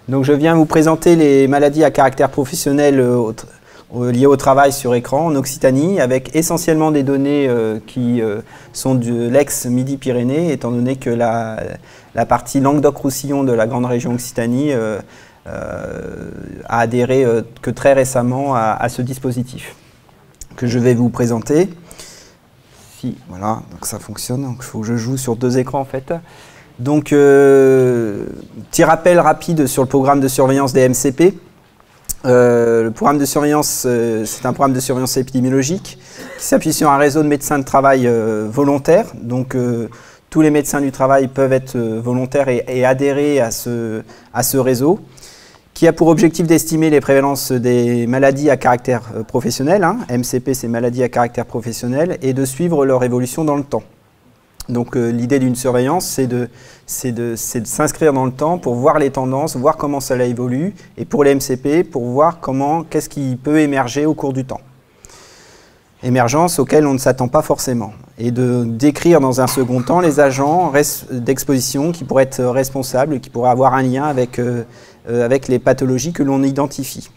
Donc je viens vous présenter les maladies à caractère professionnel liées au travail sur écran en Occitanie, avec essentiellement des données qui sont de l'ex-Midi-Pyrénées, étant donné que la partie Languedoc-Roussillon de la grande région Occitanie a adhéré que très récemment à ce dispositif que je vais vous présenter. Voilà, donc ça fonctionne, donc il faut que je joue sur deux écrans en fait. Donc, petit rappel rapide sur le programme de surveillance des MCP. Le programme de surveillance, c'est un programme de surveillance épidémiologique qui s'appuie sur un réseau de médecins de travail volontaires. Donc, tous les médecins du travail peuvent être volontaires et adhérer à ce réseau, qui a pour objectif d'estimer les prévalences des maladies à caractère professionnel. MCP, c'est maladies à caractère professionnel, et de suivre leur évolution dans le temps. Donc l'idée d'une surveillance, c'est de s'inscrire dans le temps pour voir les tendances, voir comment cela évolue, et pour les MCP, pour voir qu'est-ce qui peut émerger au cours du temps. Émergence auxquelles on ne s'attend pas forcément. Et de décrire dans un second temps les agents d'exposition qui pourraient être responsables, qui pourraient avoir un lien avec les pathologies que l'on identifie.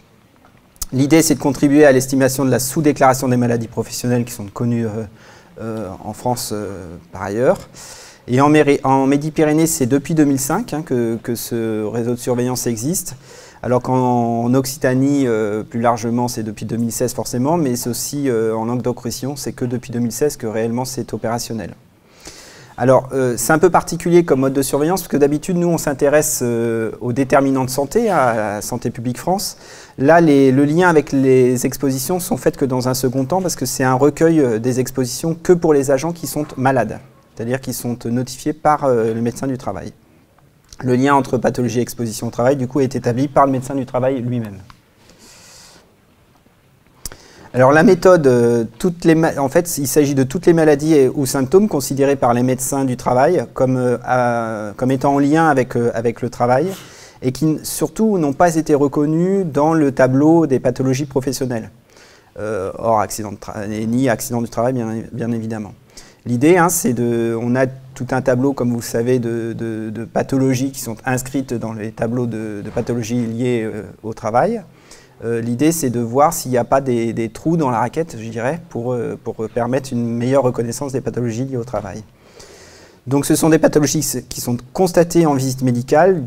L'idée, c'est de contribuer à l'estimation de la sous-déclaration des maladies professionnelles qui sont connues en France par ailleurs. Et en Midi-Pyrénées, c'est depuis 2005 que ce réseau de surveillance existe, alors qu'en Occitanie, plus largement, c'est depuis 2016 forcément, mais c'est aussi en Languedoc-Roussillon, c'est que depuis 2016 que réellement c'est opérationnel. Alors, c'est un peu particulier comme mode de surveillance, parce que d'habitude, nous, on s'intéresse aux déterminants de santé, à Santé publique France. Là, le lien avec les expositions sont faits que dans un second temps, parce que c'est un recueil des expositions que pour les agents qui sont malades, c'est-à-dire qui sont notifiés par le médecin du travail. Le lien entre pathologie et exposition au travail, du coup, est établi par le médecin du travail lui-même. Alors la méthode, en fait, il s'agit de toutes les maladies ou symptômes considérés par les médecins du travail comme étant en lien avec le travail et qui surtout n'ont pas été reconnus dans le tableau des pathologies professionnelles, hors accident de travail, ni accident du travail bien évidemment. L'idée, c'est on a tout un tableau, comme vous le savez, de pathologies qui sont inscrites dans les tableaux de pathologies liées au travail. L'idée, c'est de voir s'il n'y a pas des trous dans la raquette, je dirais, pour permettre une meilleure reconnaissance des pathologies liées au travail. Donc, ce sont des pathologies qui sont constatées en visite médicale.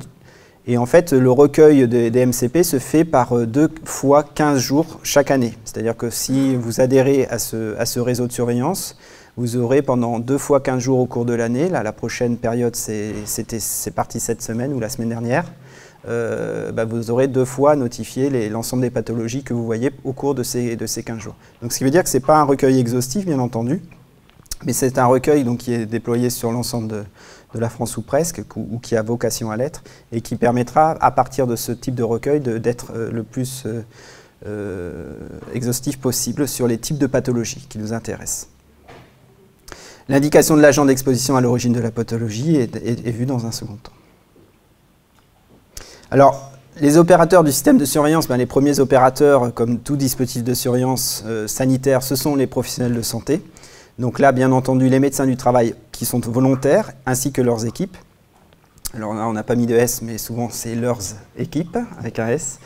Et en fait, le recueil des MCP se fait par 2 fois 15 jours chaque année. C'est-à-dire que si vous adhérez à ce réseau de surveillance, vous aurez pendant 2 fois 15 jours au cours de l'année, là, la prochaine période, c'est parti cette semaine ou la semaine dernière, vous aurez 2 fois notifié l'ensemble des pathologies que vous voyez au cours de ces 15 jours. Donc, ce qui veut dire que ce n'est pas un recueil exhaustif, bien entendu, mais c'est un recueil donc, qui est déployé sur l'ensemble de la France ou presque, ou qui a vocation à l'être, et qui permettra, à partir de ce type de recueil, d'être le plus exhaustif possible sur les types de pathologies qui nous intéressent. L'indication de l'agent d'exposition à l'origine de la pathologie est vue dans un second temps. Alors, les opérateurs du système de surveillance, les premiers opérateurs, comme tout dispositif de surveillance sanitaire, ce sont les professionnels de santé. Donc là, bien entendu, les médecins du travail qui sont volontaires, ainsi que leurs équipes. Alors là, on n'a pas mis de S, mais souvent c'est leurs équipes, avec un S,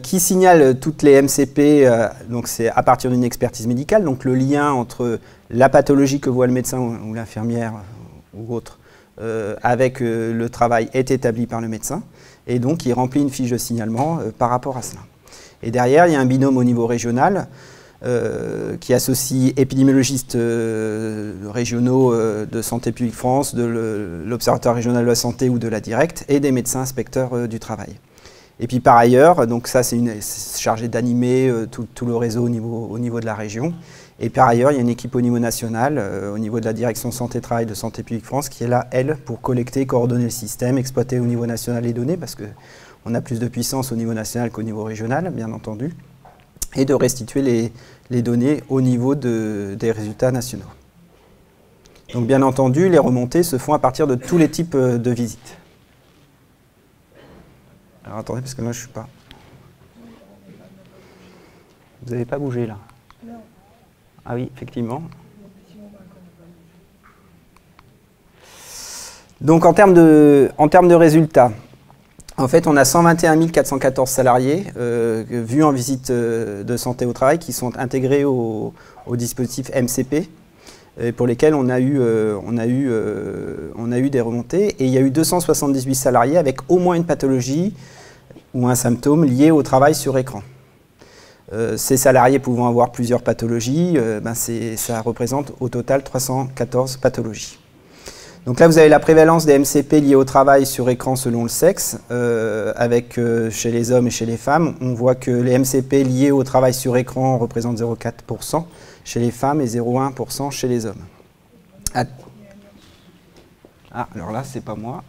qui signalent toutes les MCP, donc c'est à partir d'une expertise médicale, donc le lien entre la pathologie que voit le médecin ou l'infirmière ou autre, avec le travail est établi par le médecin, et donc il remplit une fiche de signalement par rapport à cela. Et derrière, il y a un binôme au niveau régional qui associe épidémiologistes régionaux de Santé publique France, de l'Observatoire régional de la santé ou de la Directe, et des médecins inspecteurs du travail. Et puis par ailleurs, donc ça c'est chargé d'animer tout le réseau au niveau de la région. Et par ailleurs, il y a une équipe au niveau national, au niveau de la direction santé-travail de Santé publique France, qui est là, elle, pour collecter, coordonner le système, exploiter au niveau national les données, parce qu'on a plus de puissance au niveau national qu'au niveau régional, bien entendu, et de restituer les données au niveau des résultats nationaux. Donc bien entendu, les remontées se font à partir de tous les types de visites. Alors attendez, parce que là, je ne suis pas... Vous n'avez pas bougé, là? Non. Ah oui, effectivement. Donc en termes de résultats, En fait, on a 121 414 salariés vus en visite de santé au travail qui sont intégrés au dispositif MCP, pour lesquels on a eu des remontées. Et il y a eu 278 salariés avec au moins une pathologie ou un symptôme lié au travail sur écran. Ces salariés pouvant avoir plusieurs pathologies, ça représente au total 314 pathologies. Donc là, vous avez la prévalence des MCP liés au travail sur écran selon le sexe, avec chez les hommes et chez les femmes. On voit que les MCP liés au travail sur écran représentent 0,4% chez les femmes et 0,1% chez les hommes. Ah, alors là, c'est pas moi.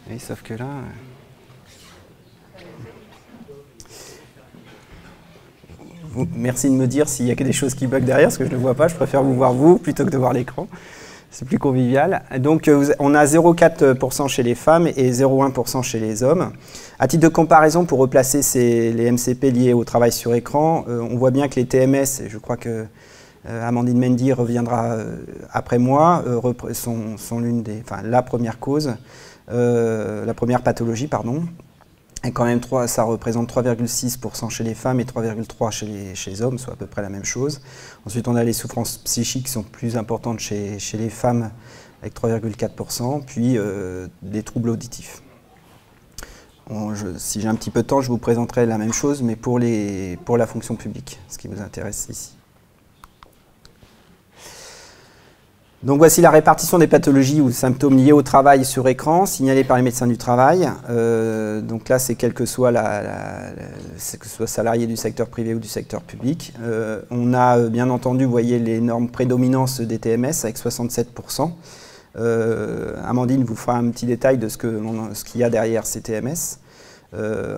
Oui, sauf que là... Merci de me dire s'il y a des choses qui bug derrière, parce que je ne le vois pas. Je préfère vous voir vous plutôt que de voir l'écran. C'est plus convivial. Donc, on a 0,4% chez les femmes et 0,1% chez les hommes. À titre de comparaison, pour replacer les MCP liés au travail sur écran, on voit bien que les TMS, et je crois que Amandine Mendy reviendra après moi, sont la première cause, la première pathologie, pardon. Et quand même, ça représente 3,6% chez les femmes et 3,3% chez les hommes, soit à peu près la même chose. Ensuite, on a les souffrances psychiques qui sont plus importantes chez les femmes, avec 3,4%, puis des troubles auditifs. Si j'ai un petit peu de temps, je vous présenterai la même chose, mais pour la fonction publique, ce qui vous intéresse ici. Donc voici la répartition des pathologies ou symptômes liés au travail sur écran, signalés par les médecins du travail. Donc là, c'est quel que soit salarié du secteur privé ou du secteur public. On a bien entendu, vous voyez, l'énorme prédominance des TMS avec 67%. Amandine vous fera un petit détail de ce qu'il y a derrière ces TMS.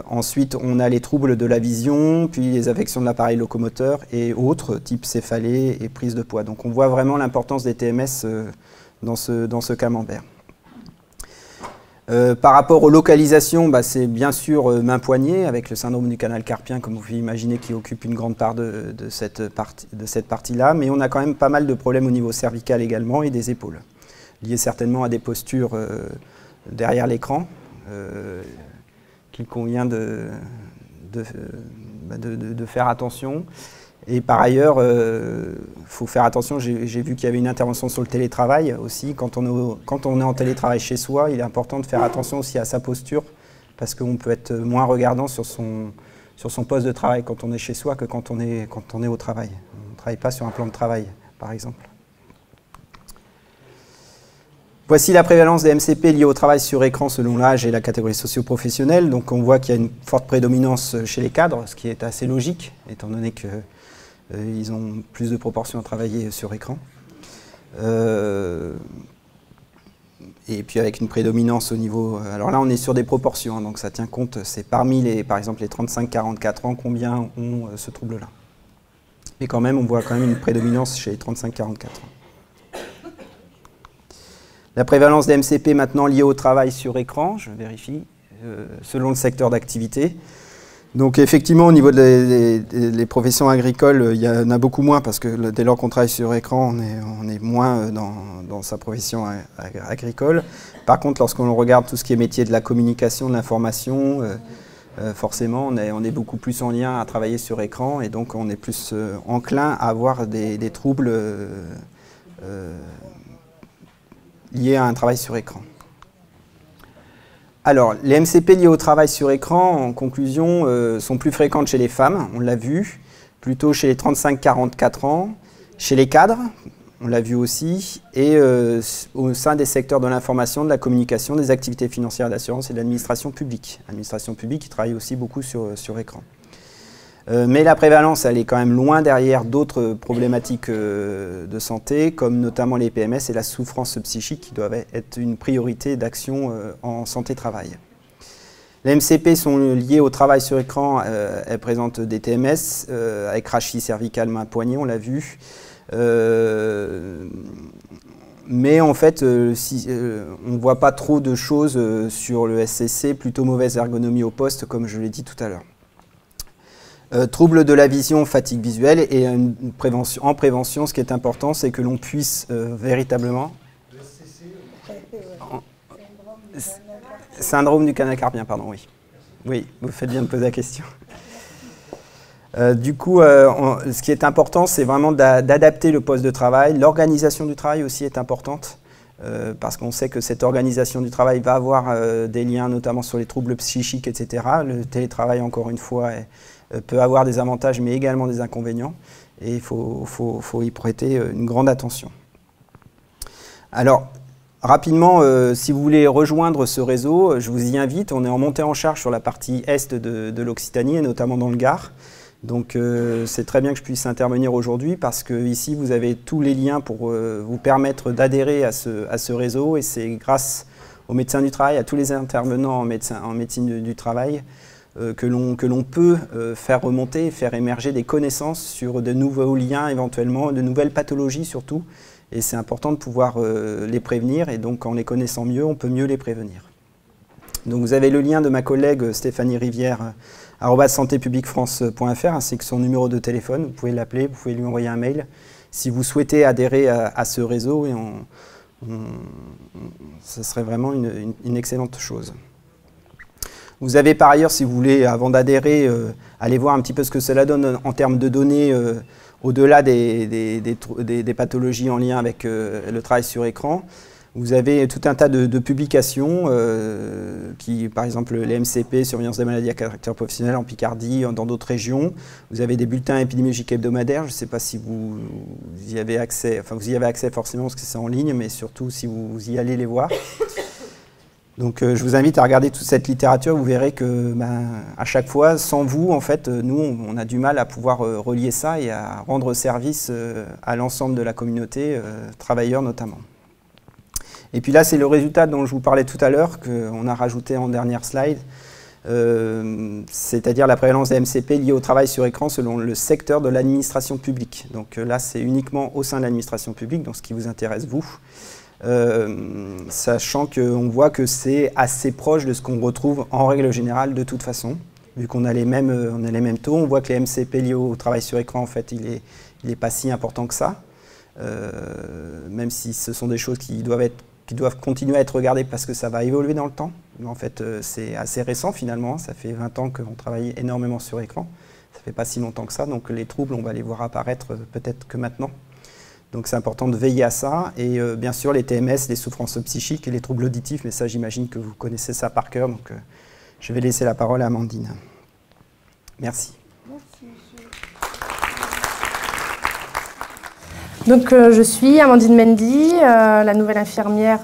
Ensuite, on a les troubles de la vision, puis les affections de l'appareil locomoteur et autres, type céphalée et prise de poids. Donc on voit vraiment l'importance des TMS dans ce camembert. Par rapport aux localisations, c'est bien sûr main-poignée, avec le syndrome du canal carpien, comme vous pouvez imaginer, qui occupe une grande part de cette partie-là. Mais on a quand même pas mal de problèmes au niveau cervical également et des épaules, liés certainement à des postures derrière l'écran. Il convient de faire attention. Et par ailleurs, faut faire attention, j'ai vu qu'il y avait une intervention sur le télétravail aussi. Quand on est en télétravail chez soi, il est important de faire attention aussi à sa posture, parce qu'on peut être moins regardant sur son poste de travail quand on est chez soi que quand on est au travail. On ne travaille pas sur un plan de travail, par exemple. Voici la prévalence des MCP liés au travail sur écran selon l'âge et la catégorie socio-professionnelle. Donc on voit qu'il y a une forte prédominance chez les cadres, ce qui est assez logique, étant donné qu'ils ont plus de proportions à travailler sur écran. Et puis avec une prédominance au niveau... Alors là, on est sur des proportions, donc ça tient compte. C'est parmi, par exemple, les 35-44 ans, combien ont ce trouble-là. Mais quand même, on voit quand même une prédominance chez les 35-44 ans. La prévalence des MCP maintenant liée au travail sur écran, je vérifie, selon le secteur d'activité. Donc effectivement, au niveau des professions agricoles, il y en a beaucoup moins, parce que dès lors qu'on travaille sur écran, on est moins dans sa profession agricole. Par contre, lorsqu'on regarde tout ce qui est métier de la communication, de l'information, forcément, on est beaucoup plus en lien à travailler sur écran, et donc on est plus enclin à avoir des troubles liés à un travail sur écran. Alors, les MCP liés au travail sur écran, en conclusion, sont plus fréquentes chez les femmes, on l'a vu, plutôt chez les 35-44 ans, chez les cadres, on l'a vu aussi, et au sein des secteurs de l'information, de la communication, des activités financières d'assurance et de l'administration publique. L'administration publique qui travaille aussi beaucoup sur écran. Mais la prévalence, elle est quand même loin derrière d'autres problématiques de santé, comme notamment les PMS et la souffrance psychique, qui doivent être une priorité d'action en santé-travail. Les MCP sont liés au travail sur écran, elles présentent des TMS, avec rachis cervical, main, poignet, on l'a vu. Mais en fait, on ne voit pas trop de choses sur le SCC, plutôt mauvaise ergonomie au poste, comme je l'ai dit tout à l'heure. Troubles de la vision, fatigue visuelle, et en prévention, ce qui est important, c'est que l'on puisse véritablement... Le SCC, Syndrome du canal carpien, pardon, oui. Oui, vous faites bien de poser la question. Du coup, ce qui est important, c'est vraiment d'adapter le poste de travail. L'organisation du travail aussi est importante, parce qu'on sait que cette organisation du travail va avoir des liens, notamment sur les troubles psychiques, etc. Le télétravail, encore une fois, peut avoir des avantages, mais également des inconvénients. Et il faut y prêter une grande attention. Alors, rapidement, si vous voulez rejoindre ce réseau, je vous y invite. On est en montée en charge sur la partie est de l'Occitanie, et notamment dans le Gard. Donc c'est très bien que je puisse intervenir aujourd'hui parce que ici vous avez tous les liens pour vous permettre d'adhérer à ce réseau, et c'est grâce aux médecins du travail, à tous les intervenants en médecine du travail que l'on peut faire remonter et faire émerger des connaissances sur de nouveaux liens éventuellement, de nouvelles pathologies surtout, et c'est important de pouvoir les prévenir, et donc en les connaissant mieux, on peut mieux les prévenir. Donc vous avez le lien de ma collègue Stéphanie Rivière @santépubliquefrance.fr, ainsi que son numéro de téléphone. Vous pouvez l'appeler, vous pouvez lui envoyer un mail si vous souhaitez adhérer à ce réseau, et ce serait vraiment une excellente chose. Vous avez par ailleurs, si vous voulez, avant d'adhérer, aller voir un petit peu ce que cela donne en termes de données au-delà des pathologies en lien avec le travail sur écran. Vous avez tout un tas de publications qui, par exemple, les MCP, surveillance des maladies à caractère professionnel en Picardie, dans d'autres régions. Vous avez des bulletins épidémiologiques hebdomadaires. Je ne sais pas si vous y avez accès, enfin vous y avez accès forcément parce que c'est en ligne, mais surtout si vous y allez les voir. Donc je vous invite à regarder toute cette littérature. Vous verrez que à chaque fois, sans vous, en fait, nous, on a du mal à pouvoir relier ça et à rendre service à l'ensemble de la communauté, travailleurs notamment. Et puis là, c'est le résultat dont je vous parlais tout à l'heure, qu'on a rajouté en dernière slide, c'est-à-dire la prévalence des MCP liés au travail sur écran selon le secteur de l'administration publique. Donc là, c'est uniquement au sein de l'administration publique, donc ce qui vous intéresse, vous, sachant qu'on voit que c'est assez proche de ce qu'on retrouve en règle générale de toute façon. Vu qu'on a les mêmes taux, on voit que les MCP liés au travail sur écran, en fait, il est pas si important que ça, même si ce sont des choses qui doivent continuer à être regardées parce que ça va évoluer dans le temps. Mais en fait, c'est assez récent finalement, ça fait 20 ans qu'on travaille énormément sur écran, ça fait pas si longtemps que ça, donc les troubles, on va les voir apparaître peut-être que maintenant. Donc c'est important de veiller à ça, et bien sûr les TMS, les souffrances psychiques et les troubles auditifs, mais ça j'imagine que vous connaissez ça par cœur, donc je vais laisser la parole à Amandine. Merci. Donc, je suis Amandine Mendy, la nouvelle infirmière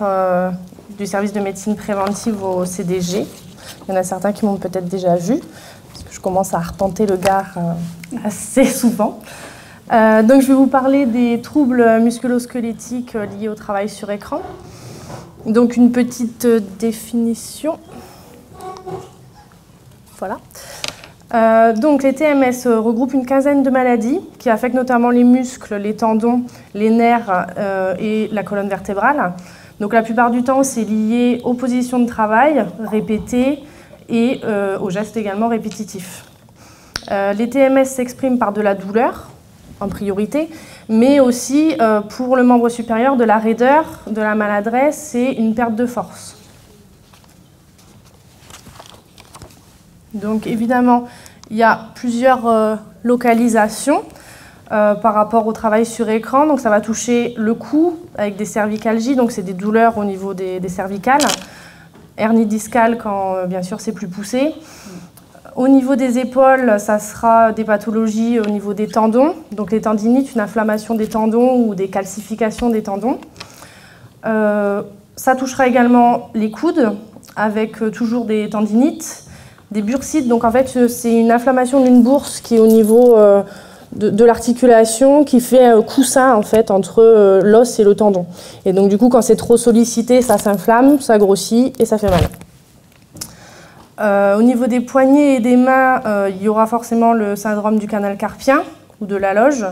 du service de médecine préventive au CDG. Il y en a certains qui m'ont peut-être déjà vue, parce que je commence à arpenter le Gard assez souvent. Donc, je vais vous parler des troubles musculo-squelettiques liés au travail sur écran. Donc, une petite définition. Voilà. Donc les TMS regroupent une quinzaine de maladies qui affectent notamment les muscles, les tendons, les nerfs et la colonne vertébrale. Donc la plupart du temps, c'est lié aux positions de travail répétées et aux gestes également répétitifs. Les TMS s'expriment par de la douleur en priorité, mais aussi pour le membre supérieur de la raideur, de la maladresse et une perte de force. Donc évidemment, il y a plusieurs localisations par rapport au travail sur écran. Donc ça va toucher le cou avec des cervicalgies, donc c'est des douleurs au niveau des cervicales. Hernie discale quand bien sûr c'est plus poussé. Au niveau des épaules, ça sera des pathologies au niveau des tendons. Donc les tendinites, une inflammation des tendons ou des calcifications des tendons. Ça touchera également les coudes avec toujours des tendinites. Des bursites, donc en fait c'est une inflammation d'une bourse qui est au niveau de l'articulation qui fait un coussin en fait entre l'os et le tendon. Et donc du coup quand c'est trop sollicité, ça s'inflamme, ça grossit et ça fait mal. Au niveau des poignets et des mains, il y aura forcément le syndrome du canal carpien ou de la loge.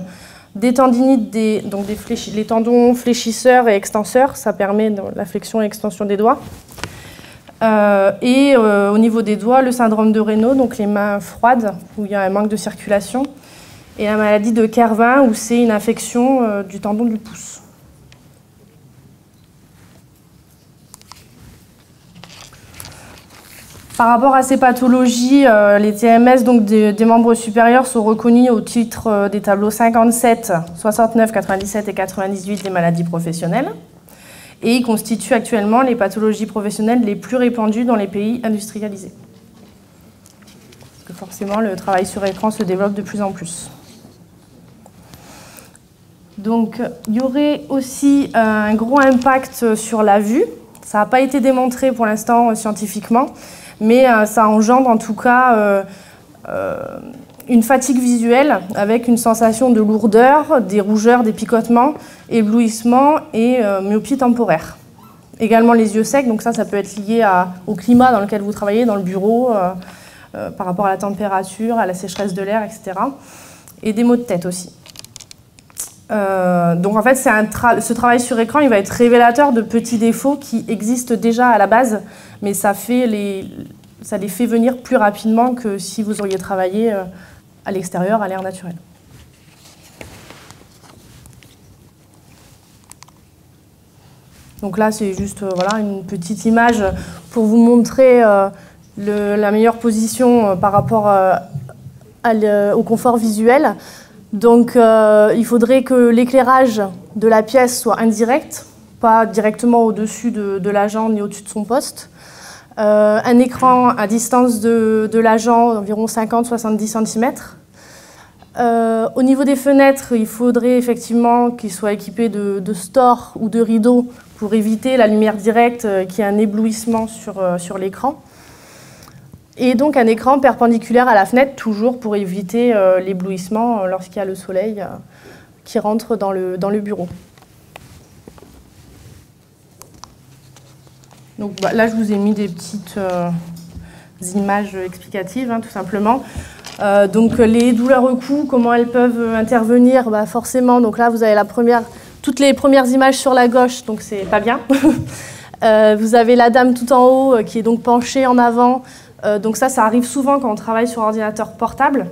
Des tendinites, les tendons fléchisseurs et extenseurs, ça permet la flexion et extension des doigts. Au niveau des doigts, le syndrome de Raynaud, donc les mains froides, où il y a un manque de circulation, et la maladie de Kervin, où c'est une infection du tendon du pouce. Par rapport à ces pathologies, les TMS donc des membres supérieurs sont reconnus au titre des tableaux 57, 69, 97 et 98 des maladies professionnelles. Et ils constituent actuellement les pathologies professionnelles les plus répandues dans les pays industrialisés. Parce que forcément, le travail sur écran se développe de plus en plus. Donc, il y aurait aussi un gros impact sur la vue. Ça n'a pas été démontré pour l'instant scientifiquement, mais ça engendre en tout cas une fatigue visuelle avec une sensation de lourdeur, des rougeurs, des picotements, éblouissements et myopie temporaire. Également les yeux secs, donc ça peut être lié au climat dans lequel vous travaillez, dans le bureau, par rapport à la température, à la sécheresse de l'air, etc. Et des maux de tête aussi. Donc en fait, ce travail sur écran, il va être révélateur de petits défauts qui existent déjà à la base, mais ça les fait venir plus rapidement que si vous auriez travaillé à l'extérieur, à l'air naturel. Donc là, c'est juste voilà, une petite image pour vous montrer la meilleure position par rapport au confort visuel. Donc il faudrait que l'éclairage de la pièce soit indirect, pas directement au-dessus de l'agent ni au-dessus de son poste. Un écran à distance de l'agent d'environ 50-70 cm. Au niveau des fenêtres, il faudrait effectivement qu'ils soient équipés de stores ou de rideaux pour éviter la lumière directe qui ait un éblouissement sur l'écran. Et donc un écran perpendiculaire à la fenêtre, toujours pour éviter l'éblouissement lorsqu'il y a le soleil qui rentre dans le bureau. Donc là, je vous ai mis des petites images explicatives, tout simplement. Donc les douleurs au cou, comment elles peuvent intervenir, forcément, donc là vous avez toutes les premières images sur la gauche, donc c'est pas bien. Vous avez la dame tout en haut qui est donc penchée en avant. Donc ça arrive souvent quand on travaille sur ordinateur portable,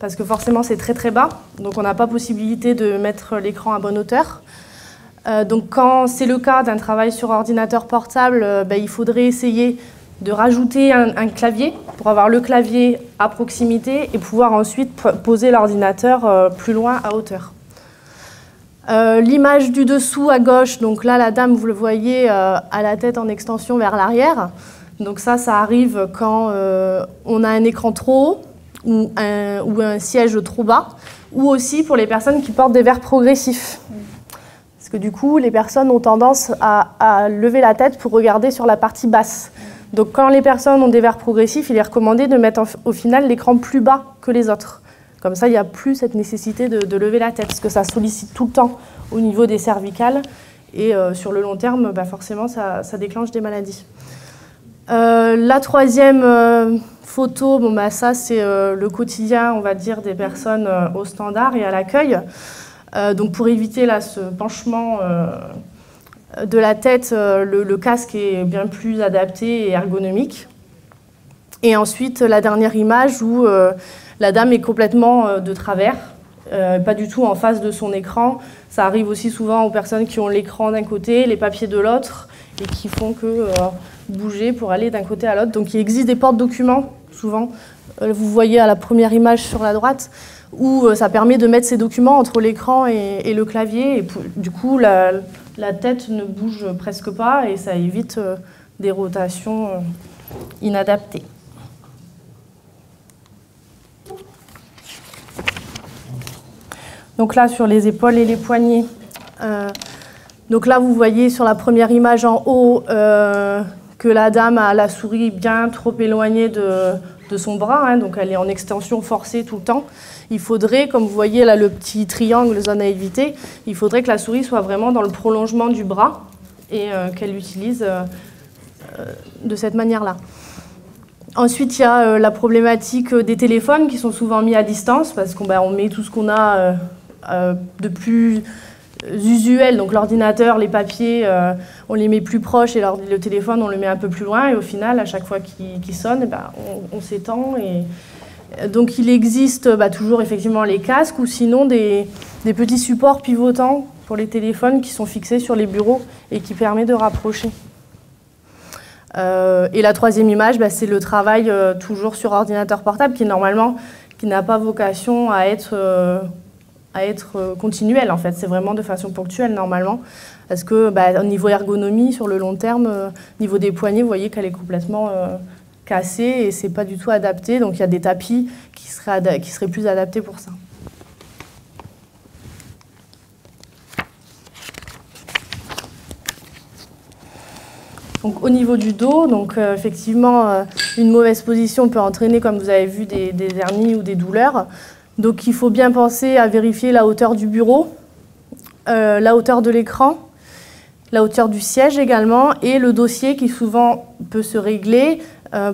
parce que forcément c'est très très bas, donc on n'a pas possibilité de mettre l'écran à bonne hauteur. Donc quand c'est le cas d'un travail sur ordinateur portable, il faudrait essayer de rajouter un clavier pour avoir le clavier à proximité et pouvoir ensuite poser l'ordinateur plus loin à hauteur. L'image du dessous à gauche, donc là la dame vous le voyez à la tête en extension vers l'arrière. Donc ça arrive quand on a un écran trop haut ou un siège trop bas, ou aussi pour les personnes qui portent des verres progressifs. Parce que du coup, les personnes ont tendance à lever la tête pour regarder sur la partie basse. Donc quand les personnes ont des verres progressifs, il est recommandé de mettre au final l'écran plus bas que les autres. Comme ça, il n'y a plus cette nécessité de lever la tête, parce que ça sollicite tout le temps au niveau des cervicales. Et sur le long terme, forcément, ça déclenche des maladies. La troisième photo, ça c'est le quotidien, on va dire, des personnes au standard et à l'accueil. Donc pour éviter ce penchement de la tête, le casque est bien plus adapté et ergonomique. Et ensuite, la dernière image où la dame est complètement de travers, pas du tout en face de son écran. Ça arrive aussi souvent aux personnes qui ont l'écran d'un côté, les papiers de l'autre, et qui font que bouger pour aller d'un côté à l'autre. Donc il existe des porte-documents, souvent. Vous voyez à la première image sur la droite, où ça permet de mettre ces documents entre l'écran et le clavier. Et du coup, la tête ne bouge presque pas et ça évite des rotations inadaptées. Donc là, sur les épaules et les poignets, donc là, vous voyez sur la première image en haut que la dame a la souris bien trop éloignée de son bras, donc elle est en extension forcée tout le temps. Il faudrait, comme vous voyez là le petit triangle zone à éviter, il faudrait que la souris soit vraiment dans le prolongement du bras et qu'elle l'utilise de cette manière-là. Ensuite, il y a la problématique des téléphones qui sont souvent mis à distance parce qu'on met tout ce qu'on a de plus usuel, donc l'ordinateur, les papiers, on les met plus proches et le téléphone, on le met un peu plus loin et au final, à chaque fois qu'il sonne, on s'étend. Donc il existe toujours effectivement les casques ou sinon des petits supports pivotants pour les téléphones qui sont fixés sur les bureaux et qui permettent de rapprocher. Et la troisième image, c'est le travail toujours sur ordinateur portable qui n'a pas vocation à être continuel en fait. C'est vraiment de façon ponctuelle normalement. Parce que au niveau ergonomie, sur le long terme, au niveau des poignets, vous voyez qu'elle est complètement cassée et c'est pas du tout adapté. Donc il y a des tapis qui seraient plus adaptés pour ça. Donc, au niveau du dos, effectivement, une mauvaise position peut entraîner, comme vous avez vu, des hernies ou des douleurs. Donc il faut bien penser à vérifier la hauteur du bureau, la hauteur de l'écran, la hauteur du siège également, et le dossier qui souvent peut se régler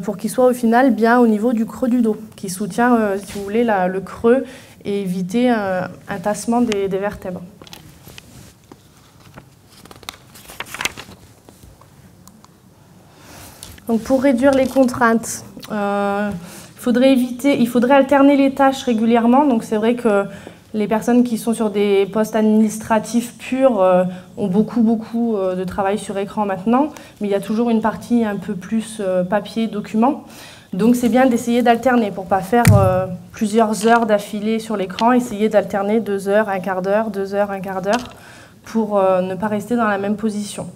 pour qu'il soit au final bien au niveau du creux du dos, qui soutient, si vous voulez, le creux et éviter un tassement des vertèbres. Donc pour réduire les contraintes, il faudrait alterner les tâches régulièrement. Donc c'est vrai que les personnes qui sont sur des postes administratifs purs ont beaucoup de travail sur écran maintenant, mais il y a toujours une partie un peu plus papier, document. Donc c'est bien d'essayer d'alterner pour ne pas faire plusieurs heures d'affilée sur l'écran, essayer d'alterner 2 heures, un quart d'heure, 2 heures, un quart d'heure, pour ne pas rester dans la même position.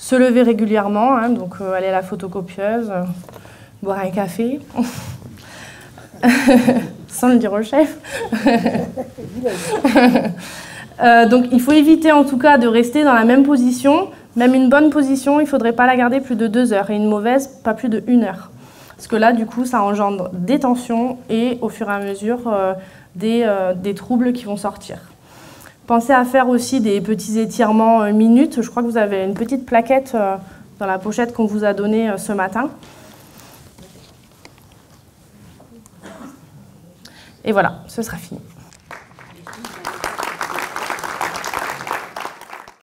Se lever régulièrement, donc aller à la photocopieuse, boire un café, sans le dire au chef. Donc il faut éviter en tout cas de rester dans la même position. Même une bonne position, il ne faudrait pas la garder plus de 2 heures et une mauvaise, pas plus de 1 heure. Parce que là, du coup, ça engendre des tensions et au fur et à mesure des troubles qui vont sortir. Pensez à faire aussi des petits étirements minutes. Je crois que vous avez une petite plaquette dans la pochette qu'on vous a donnée ce matin. Et voilà, ce sera fini.